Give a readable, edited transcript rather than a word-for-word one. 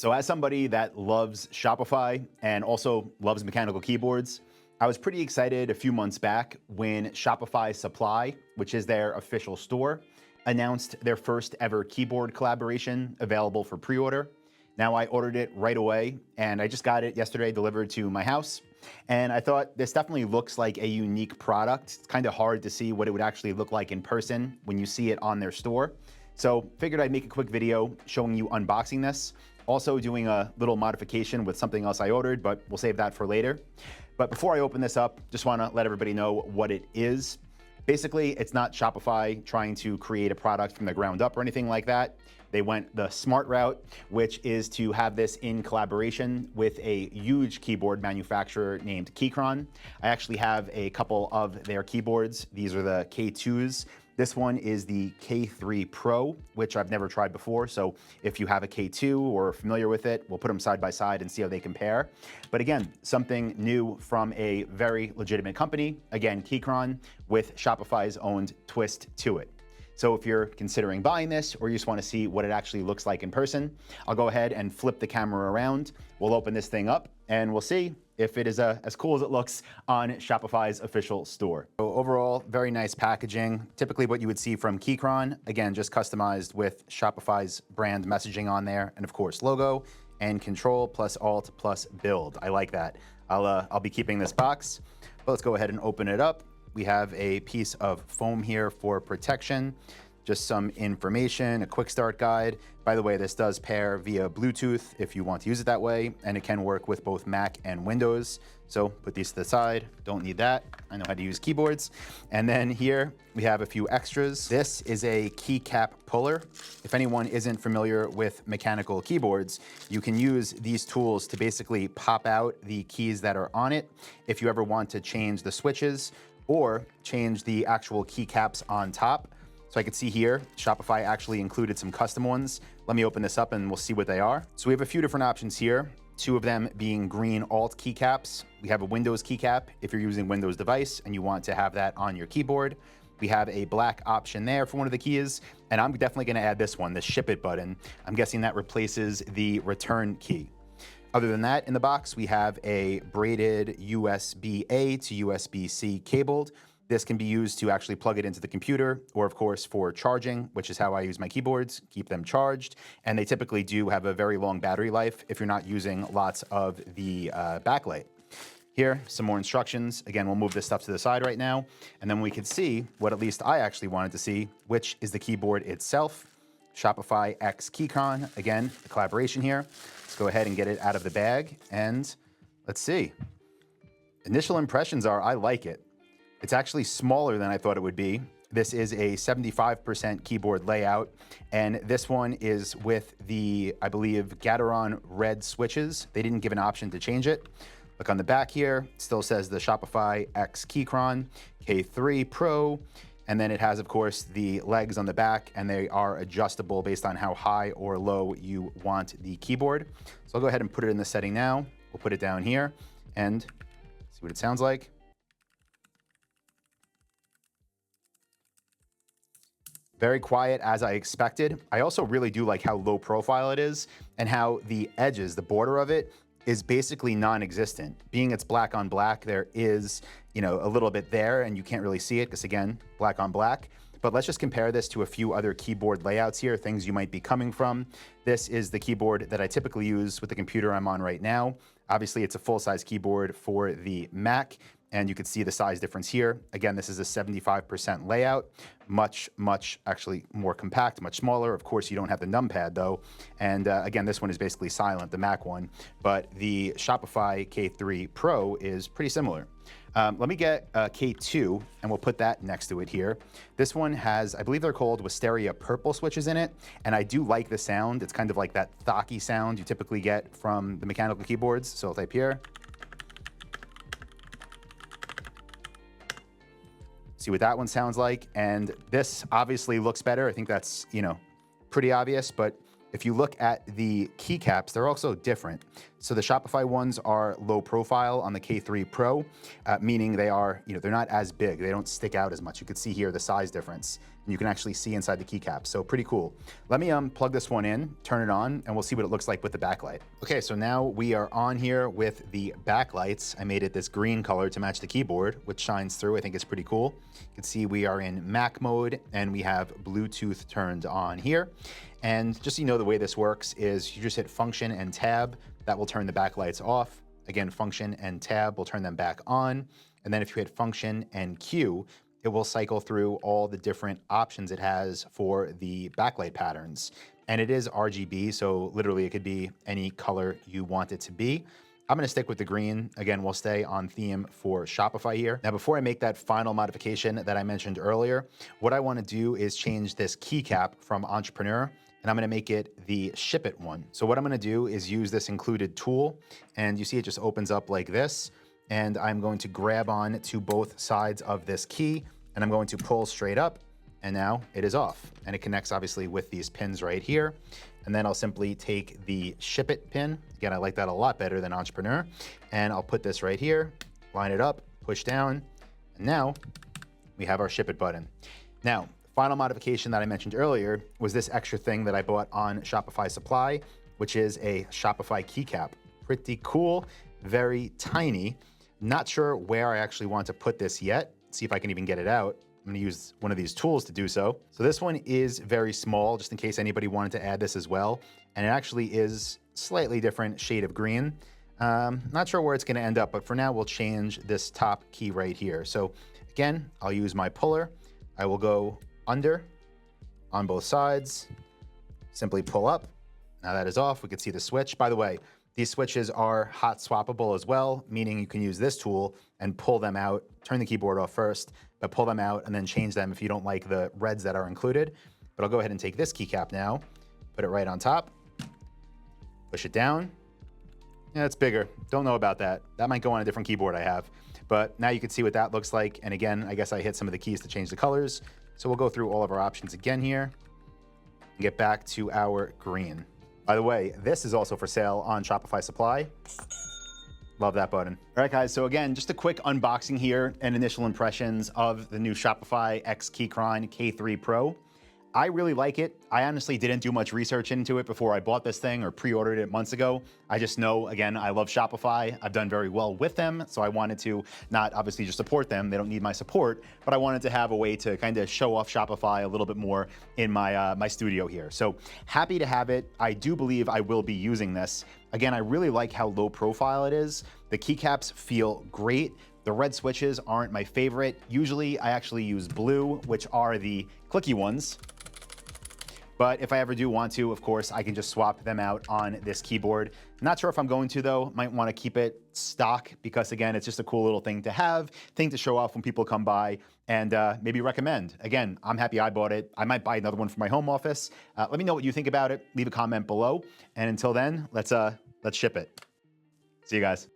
So as somebody that loves Shopify and also loves mechanical keyboards, I was pretty excited a few months back when Shopify Supply, which is their official store, announced their first ever keyboard collaboration available for pre-order. Now I ordered it right away and I just got it yesterday delivered to my house. And I thought this definitely looks like a unique product. It's kind of hard to see what it would actually look like in person when you see it on their store. So figured I'd make a quick video showing you unboxing this. Also doing a little modification with something else I ordered, but we'll save that for later. But before I open this up, just want to let everybody know what it is. Basically, it's not Shopify trying to create a product from the ground up or anything like that. They went the smart route, which is to have this in collaboration with a huge keyboard manufacturer named Keychron. I actually have a couple of their keyboards. These are the K2s. This one is the K3 Pro, which I've never tried before. So if you have a K2 or are familiar with it, we'll put them side by side and see how they compare. But again, something new from a very legitimate company. Again, Keychron with Shopify's own twist to it. So if you're considering buying this or you just want to see what it actually looks like in person, I'll go ahead and flip the camera around. We'll open this thing up and we'll see if it is as cool as it looks on Shopify's official store. So overall, very nice packaging. Typically what you would see from Keychron, again, just customized with Shopify's brand messaging on there, and of course logo and Control plus Alt plus Build. I like that. I'll be keeping this box, but let's go ahead and open it up. We have a piece of foam here for protection, just some information, a quick start guide. By the way, this does pair via Bluetooth if you want to use it that way, and it can work with both Mac and Windows. So put these to the side, don't need that. I know how to use keyboards. And then here we have a few extras. This is a Keyc Cap puller. If anyone isn't familiar with mechanical keyboards, you can use these tools to basically pop out the keys that are on it if you ever want to change the switches or change the actual keycaps on top. So I could see here, Shopify actually included some custom ones. Let me open this up and we'll see what they are. So we have a few different options here, two of them being green Alt keycaps. We have a Windows keycap if you're using Windows device and you want to have that on your keyboard. We have a black option there for one of the keys, and I'm definitely gonna add this one, the Ship It button. I'm guessing that replaces the return key. Other than that, in the box, we have a braided USB-A to USB-C cabled. This can be used to actually plug it into the computer or, of course, for charging, which is how I use my keyboards, keep them charged. And they typically do have a very long battery life if you're not using lots of the backlight. Here, some more instructions. Again, we'll move this stuff to the side right now. And then we can see what at least I actually wanted to see, which is the keyboard itself. Shopify X Keychron, again, the collaboration here. Let's go ahead and get it out of the bag and let's see. Initial impressions are, I like it. It's actually smaller than I thought it would be. This is a 75% keyboard layout, and this one is with the, I believe, Gateron red switches. They didn't give an option to change it. Look on the back here, it still says the Shopify X Keychron K3 Pro, and then it has, of course, the legs on the back, and they are adjustable based on how high or low you want the keyboard. So I'll go ahead and put it in the setting now. We'll put it down here and see what it sounds like. Very quiet as I expected. I also really do like how low profile it is and how the edges, the border of it, is basically non-existent. Being it's black on black, there is, a little bit there and you can't really see it because again, black on black. But let's just compare this to a few other keyboard layouts here, things you might be coming from. This is the keyboard that I typically use with the computer I'm on right now. Obviously, it's a full-size keyboard for the Mac, and you can see the size difference here. Again, this is a 75% layout, much actually more compact, much smaller. Of course, you don't have the numpad though. And again, this one is basically silent, the Mac one, but the Shopify K3 Pro is pretty similar. Let me get a K2 and we'll put that next to it here. This one has, I believe they're called Wisteria purple switches in it. And I do like the sound. It's kind of like that thocky sound you typically get from the mechanical keyboards. So I'll type here. See what that one sounds like. And this obviously looks better. I think that's, pretty obvious, but if you look at the keycaps, they're also different. So the Shopify ones are low profile on the K3 Pro, meaning they are, they're not as big. They don't stick out as much. You can see here the size difference. and you can actually see inside the keycap. So pretty cool. Let me plug this one in, turn it on, and we'll see what it looks like with the backlight. Okay, so now we are on here with the backlights. I made it this green color to match the keyboard, which shines through. I think it's pretty cool. You can see we are in Mac mode, and we have Bluetooth turned on here. And just so you know, the way this works is you just hit Function and Tab. That will turn the backlights off. Again, Function and Tab will turn them back on. And then if you hit Function and Q, it will cycle through all the different options it has for the backlight patterns. And it is RGB, so literally it could be any color you want it to be. I'm gonna stick with the green. Again, we'll stay on theme for Shopify here. Now, before I make that final modification that I mentioned earlier, what I wanna do is change this keycap from Entrepreneur, and I'm gonna make it the Ship It one. So what I'm gonna do is use this included tool, and you see it just opens up like this, and I'm going to grab on to both sides of this key, and I'm going to pull straight up, and now it is off. And it connects obviously with these pins right here. And then I'll simply take the Ship It pin. Again, I like that a lot better than Entrepreneur. And I'll put this right here, line it up, push down, and now we have our Ship It button. Now, final modification that I mentioned earlier was this extra thing that I bought on Shopify Supply, which is a Shopify keycap. Pretty cool, very tiny. Not sure where I actually want to put this yet. See if I can even get it out. I'm gonna use one of these tools to do so. So this one is very small, just in case anybody wanted to add this as well. And it actually is slightly different shade of green. Not sure where it's gonna end up, but for now we'll change this top key right here. So again, I'll use my puller. I will go under on both sides, simply pull up. Now that is off, we can see the switch. By the way, these switches are hot swappable as well, meaning you can use this tool and pull them out, turn the keyboard off first, but pull them out and then change them if you don't like the reds that are included. But I'll go ahead and take this keycap now, put it right on top, push it down. Yeah, it's bigger. Don't know about that. That might go on a different keyboard I have. But now you can see what that looks like. And again, I guess I hit some of the keys to change the colors. So we'll go through all of our options again here and get back to our green. By the way, this is also for sale on Shopify Supply. Love that button. All right, guys, so again, just a quick unboxing here and initial impressions of the new Shopify X Keychron K3 Pro. I really like it. I honestly didn't do much research into it before I bought this thing or pre-ordered it months ago. I just know, again, I love Shopify. I've done very well with them, so I wanted to not obviously just support them. They don't need my support, but I wanted to have a way to kind of show off Shopify a little bit more in my my studio here. So happy to have it. I do believe I will be using this. Again, I really like how low profile it is. The keycaps feel great. The red switches aren't my favorite. Usually I actually use blue, which are the clicky ones. But if I ever do want to, of course, I can just swap them out on this keyboard. Not sure if I'm going to though. Might want to keep it stock because again, it's just a cool little thing to have, thing to show off when people come by and maybe recommend. Again, I'm happy I bought it. I might buy another one for my home office. Let me know what you think about it. Leave a comment below. And until then, let's ship it. See you guys.